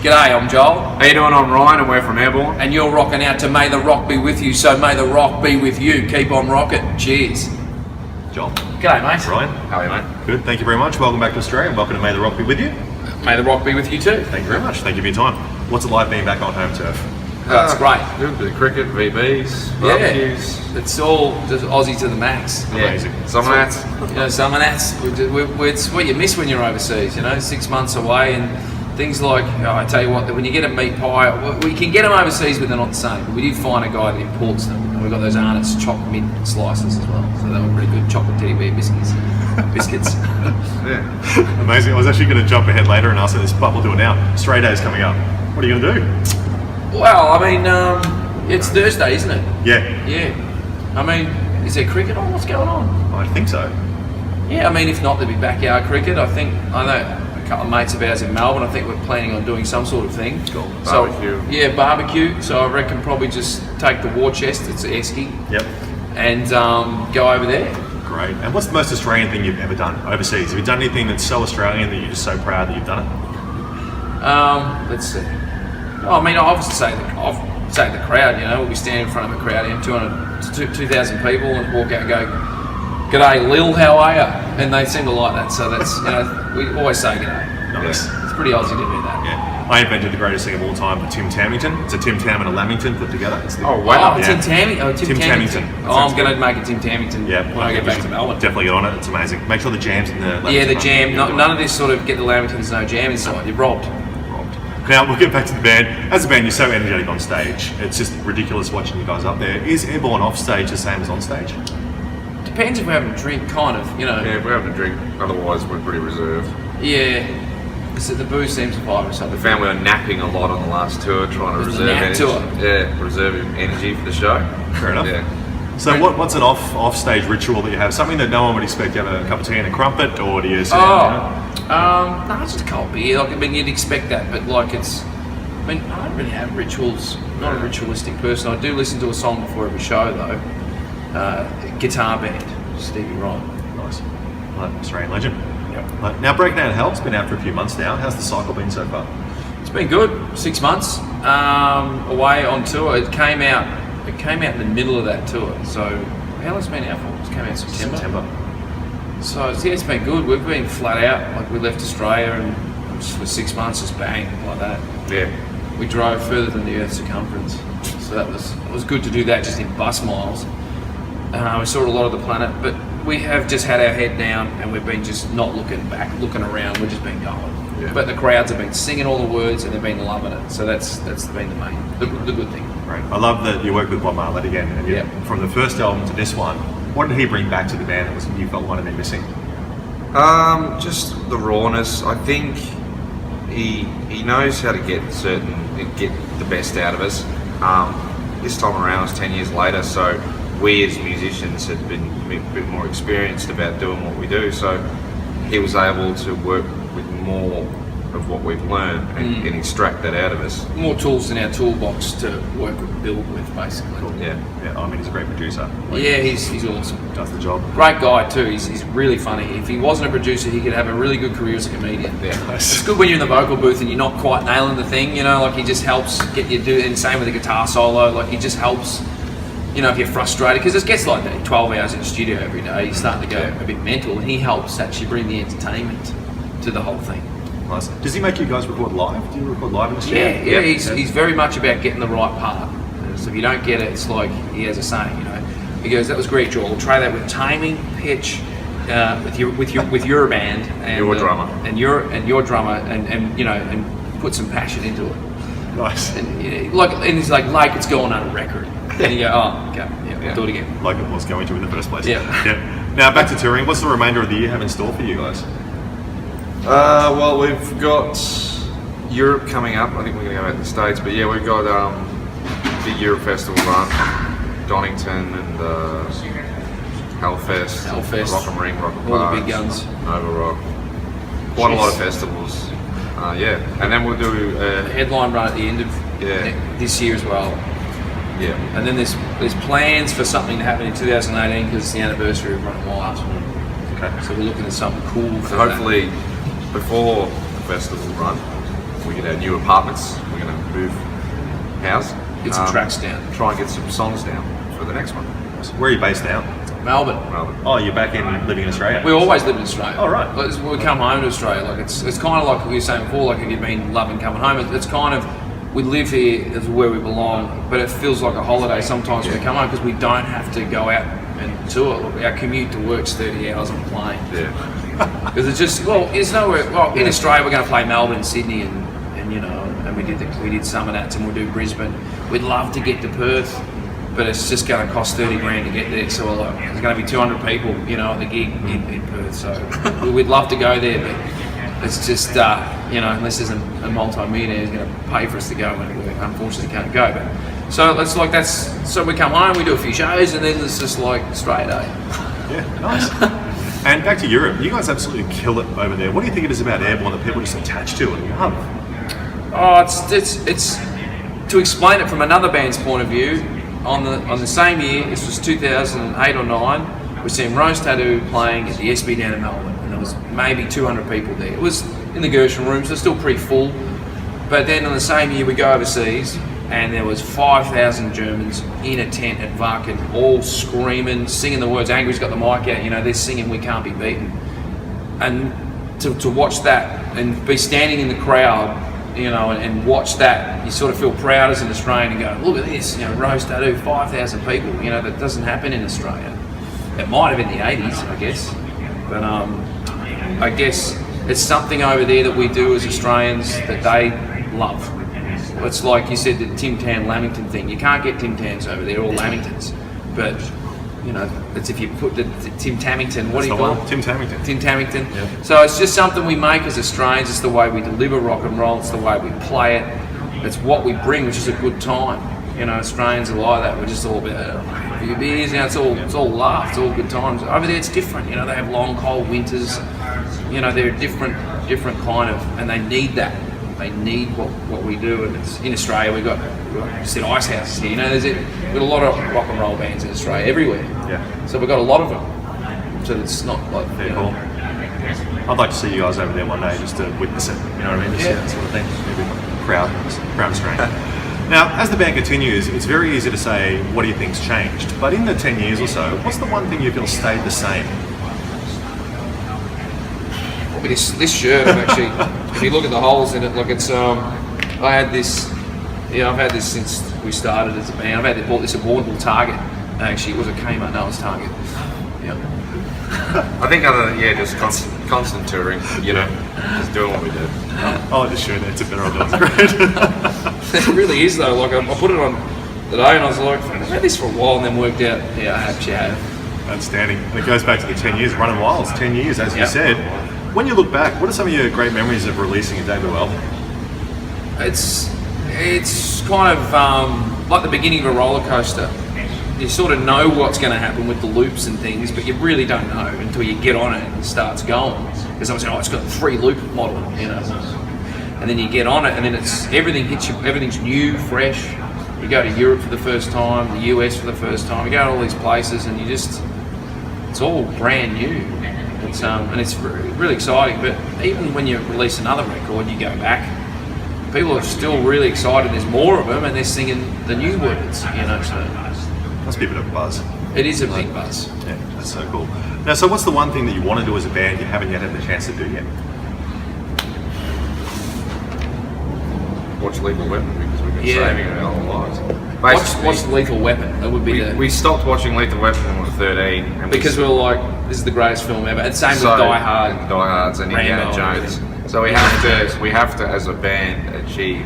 G'day, I'm Joel. How you doing? I'm Ryan and we're from Airbourne. And you're rocking out to May the Rock Be With You, so may the rock be with you. Keep on rocking. Cheers. Joel. G'day, mate. Ryan. How are you, mate? Good, thank you very much. Welcome back to Australia and welcome to May the Rock Be With You. May the rock be with you too. Thank you very much. Thank you for your time. What's it like being back on home turf? That's great. Doing a bit of cricket, VBs, barbecues. Yeah, it's all just Aussie to the max. Yeah. Amazing. Some of that. You know, some of that's it's what you miss when you're overseas. You know, 6 months away and things like I tell you what, when you get a meat pie, we can get them overseas, but they're not the same. But we did find a guy that imports them, and we got those Arnott's chocolate mint slices as well. So they were pretty good. Chocolate teddy bear biscuits. Yeah. Amazing. I was actually going to jump ahead later and ask this, but we'll do it now. Australia Day is coming up. What are you going to do? Well, I mean, it's Thursday, isn't it? Yeah. Yeah. I mean, is there cricket on? What's going on? I think so. Yeah, I mean, if not, there'd be backyard cricket. I know a couple of mates of ours in Melbourne. I think we're planning on doing some sort of thing. Cool. So, Barbecue. Yeah, barbecue. So I reckon probably just take the war chest. It's Esky. Yep. And go over there. Great. And what's the most Australian thing you've ever done overseas? Have you done anything that's so Australian that you're just so proud that you've done it? Let's see. Well, I mean, I obviously say the crowd. You know, we'll be standing in front of a crowd, 2,000 people, and walk out and go, "G'day, Lil, how are ya?" And they seem to like that. So that's we always say g'day. Nice. Yeah. It's pretty Aussie to do that. Yeah. I invented the greatest thing of all time, the Tim Tamington. It's a Tim Tam and a Lamington put together. It's the, Oh, wow. Tim Tamington. Oh, Tim Tamington. Oh, I'm going to make a Tim Tamington when I get back to Melbourne. Definitely get on it. It's amazing. Make sure the jam's in the Lamington. Yeah, the jam. None of this sort of get the Lamington. There's no jam inside. You're robbed. Now we'll get back to the band. As a band, you're so energetic on stage. It's just ridiculous watching you guys up there. Is Airbourne off stage the same as on stage? Depends if we're having a drink, kind of. Yeah, we're having a drink. Otherwise, we're pretty reserved. Yeah. So the booze seems to vibe or something. We found we were napping a lot on the last tour, trying to reserve energy. Tour. Yeah, reserve energy for the show. Fair enough. Yeah. So what's an off stage ritual that you have? Something that no one would expect. You have a cup of tea and a crumpet, or do you? No, it's just a cold beer. Like, I mean, you'd expect that, but like I don't really have rituals. I'm not a ritualistic person. I do listen to a song before every show, though. Guitar band, Stevie Ray. Nice. Well, Australian legend. Yep. Now, Breakin Outta Hell, it's been out for a few months now. How's the cycle been so far? It's been good. 6 months away on tour. It came out in the middle of that tour. So how long has it been out for? It came out in September. So yeah, it's been good. We've been flat out. Like, we left Australia and for 6 months, just bang like that. Yeah. We drove further than the Earth's circumference. So it was good to do that just in bus miles. We saw a lot of the planet, but we have just had our head down and we've been just not looking back, looking around. We've just been going. Yeah. But the crowds have been singing all the words and they've been loving it. So that's been the good thing. Right. I love that you worked with Bob Marley again, and from the first album to this one, what did he bring back to the band that was you felt might have been missing? Just the rawness. I think he knows how to get the best out of us. This time around was 10 years later, so we as musicians had been a bit more experienced about doing what we do, so he was able to work with more of what we've learned and extract that out of us. More tools in our toolbox to build with, basically. Cool. Yeah. I mean, he's a great producer. He's awesome. Does the job. Great guy too. He's really funny. If he wasn't a producer, he could have a really good career as a comedian. Yeah. It's good when you're in the vocal booth and you're not quite nailing the thing. Like, he just helps get you do. And same with the guitar solo. Like, he just helps. If you're frustrated, because it gets like that, 12 hours in the studio every day, you're starting to go a bit mental, and he helps actually bring the entertainment to the whole thing. Nice. Does he make you guys record live? Do you record live in the studio? Yeah. He's very much about getting the right part. So if you don't get it, it's like he has a saying. He goes, "That was great, Joel. Try that with timing, pitch, with your band and your drummer and your drummer, and put some passion into it." Nice. And he's like it's going on a record. And you go, "Oh, okay, we'll do it again." Like it was going to in the first place. Yeah. Now back to touring. What's the remainder of the year have in store for you guys? Well, we've got Europe coming up. I think we're going to go out to the States, but yeah, we've got the Europe Festival run, Donington and Hellfest, Rock and Ring, Rock and all Park, the big guns, Nova Rock. Quite a lot of festivals. And then we'll do a headline run at the end of this year as well. Yeah. And then there's plans for something to happen in 2018 because it's the anniversary of Running Wild. Okay. So we're looking at something cool for hopefully before the festival run, we get our new apartments, we're going to move house. Get some tracks down. Try and get some songs down for the next one. Where are you based now? Melbourne. Oh, you're back in living in Australia? We always lived in Australia. Oh, right. Like, we come home to Australia. Like it's kind of like we were saying before. Like if you've been loving coming home, it's kind of we live here is where we belong. But it feels like a holiday sometimes when we come home because we don't have to go out and tour. Look, our commute to work's 30 hours on a plane. Yeah. Because it's just it's nowhere. Well, in Australia we're going to play Melbourne, Sydney, and you know, and we did some of that, and we'll do Brisbane. We'd love to get to Perth. But it's just going to cost 30 grand to get there, so like, there's going to be 200 people, you know, at the gig in Perth. So we'd love to go there, but it's just, you know, unless there's a multi-millionaire who's going to pay for us to go, and we unfortunately can't go. But so it's like so we come home, we do a few shows, and then it's just like straight A. Yeah, nice. And back to Europe, you guys absolutely kill it over there. What do you think it is about Airbourne that people are just attached to and love? Oh, it's to explain it from another band's point of view. On the same year, this was 2008 or 9, we seen Rose Tattoo playing at the SB down in Melbourne, and there was maybe 200 people there. It was in the Gershon rooms, so still pretty full. But then on the same year, we go overseas, and there was 5,000 Germans in a tent at Wacken, all screaming, singing the words. Angry's got the mic out, you know, they're singing "We Can't Be Beaten," and to watch that and be standing in the crowd, you know, and watch that, you sort of feel proud as an Australian and go, look at this, you know, Rose Tattoo, 5,000 people, you know, that doesn't happen in Australia. It might have in the 80s, I guess, but I guess it's something over there that we do as Australians that they love. It's like you said, the Tim Tam Lamington thing. You can't get Tim Tams over there, or Lamingtons, but you know, it's if you put the Tim Tamington, what do you call it? Tim Tamington. Tim Tamington. Yeah. So it's just something we make as Australians. It's the way we deliver rock and roll. It's the way we play it. It's what we bring, which is a good time. You know, Australians are like that. We're just all about a few beers. You know, it's all laugh. It's all good times. Over there, it's different. You know, they have long, cold winters. You know, they're different kind of, and they need that. They need what we do, and it's in Australia. We've got said ice houses here. You know, we've got a lot of rock and roll bands in Australia, everywhere. Yeah. So we've got a lot of them. So it's not like Very cool. I'd like to see you guys over there one day just to witness it. You know what I mean? Just Yeah. that sort of thing. Maybe proud Australian. Now, as the band continues, it's very easy to say, what do you think's changed? But in the 10 years or so, what's the one thing you feel stayed the same? This shirt, I've actually, if you look at the holes in it, like it's, I had this, I've had this since we started as a band. I've bought this at Warrnambool Target. Actually, it was a Kmart, no, it was Target. Yeah. I think just constant touring, you know, just doing what we do. Oh, the shirt, it's a better idea. It's great. It really is though. Like I put it on today, and I was like, I've had this for a while, and then worked out, yeah, I actually have. Outstanding. And it goes back to the 10 years, running wild. It's 10 years, as you Yep. said. When you look back, what are some of your great memories of releasing a debut album? It's kind of like the beginning of a roller coaster. You sort of know what's going to happen with the loops and things, but you really don't know until you get on it and it starts going. Because I was like, it's got a 3-loop model, you know. And then you get on it, and then everything hits you. Everything's new, fresh. You go to Europe for the first time, the US for the first time. You go to all these places, and it's all brand new. And it's really exciting. But even when you release another record, you go back, people are still really excited. There's more of them, and they're singing the new words, you know. So Must be a bit of a buzz. it is a big buzz. Yeah, that's so cool. Now, so what's the one thing that you want to do as a band you haven't yet had the chance to do yet? Watch Lethal Weapon because we've been Yeah. saving it our whole lives. What's Lethal Weapon? That would be We stopped watching Lethal Weapon when we were 13. And because we were like, this is the greatest film ever. And same with Die Hard. Die Hards and Indiana Rambo and Jones. everything. So we have to as a band achieve.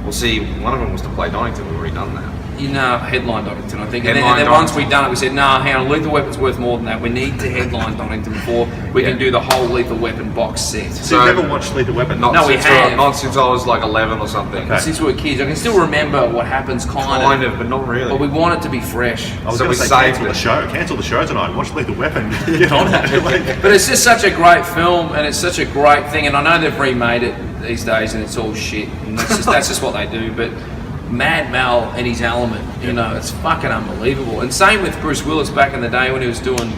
Well, see, one of them was to play Donington. We've already done that. You know, headline Donington, I think. And Headline then once Donington. we'd done it, we said, nah, hang on, Lethal Weapon's worth more than that. We need to headline Donington before we can do the whole Lethal Weapon box set. So you've never watched Lethal Weapon? Not No, we since have. Not since I was like 11 or something. Okay. Since we were kids, I can still remember what happens Kind of, but not really. But we want it to be fresh. I was So going we to say saved cancel it. the show. Cancel the show tonight. Watch Lethal Weapon. Get on that. Like, But it's just such a great film, and it's such a great thing. And I know they've remade it these days, and it's all shit. And that's just what they do. But Mad Mal and his element, you know, it's fucking unbelievable. And same with Bruce Willis back in the day when he was doing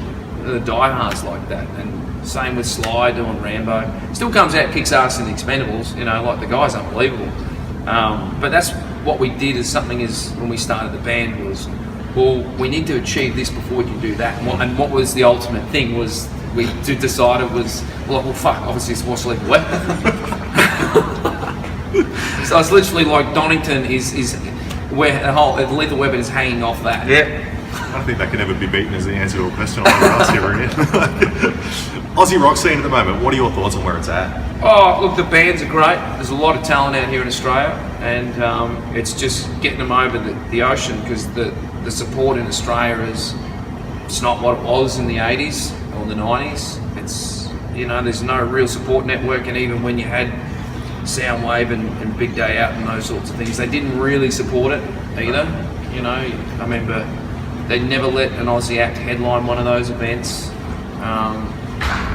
the Die Hards like that. And Same with Sly doing Rambo. Still comes out, kicks ass in the Expendables. You know, like the guy's unbelievable. But that's what we did as something is when we started the band was, well, we need to achieve this before we can do that. And what was the ultimate thing was we decided was, well, fuck, obviously it's Watch Lethal Weapon. So it's literally like Donington is where the whole Lethal Weapon is hanging off that. Yeah. I don't think that can ever be beaten as the answer to a question on what else ever in. Aussie rock scene at the moment, what are your thoughts on where it's at? Oh, look, the bands are great. There's a lot of talent out here in Australia, and it's just getting them over the ocean because the support in Australia it's not what it was in the 80s or the 90s. It's, you know, there's no real support network, and even when you had Soundwave and Big Day Out and those sorts of things, they didn't really support it either. You know, I remember they never let an Aussie act headline one of those events.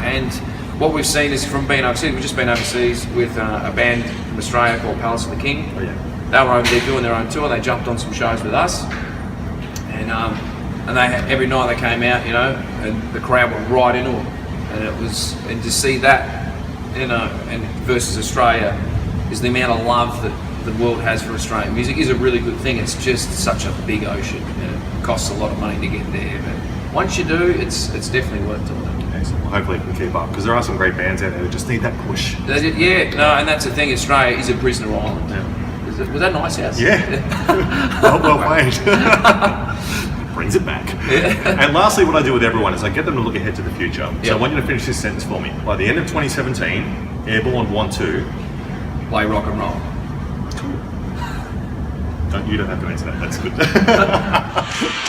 And what we've seen is from being overseas, we've just been overseas with a band from Australia called Palace of the King. Oh, yeah. They were over there doing their own tour. They jumped on some shows with us, and they every night they came out, you know, and the crowd went right into them, and it was, and to see that, you know, and versus Australia, is the amount of love that the world has for Australian music is a really good thing. It's just such a big ocean, and it costs a lot of money to get there, but once you do, it's definitely worth doing it. Excellent. Well, hopefully you can keep up because there are some great bands out there that just need that push. Yeah, no, and that's the thing. Australia is a prisoner island. Yeah. Was that nice house? Yeah. well played. Brings it back. Yeah. And lastly, what I do with everyone is I get them to look ahead to the future. So Yep. I want you to finish this sentence for me. By the end of 2017, Airbourne want to Play rock and roll. you don't have to answer that. That's good.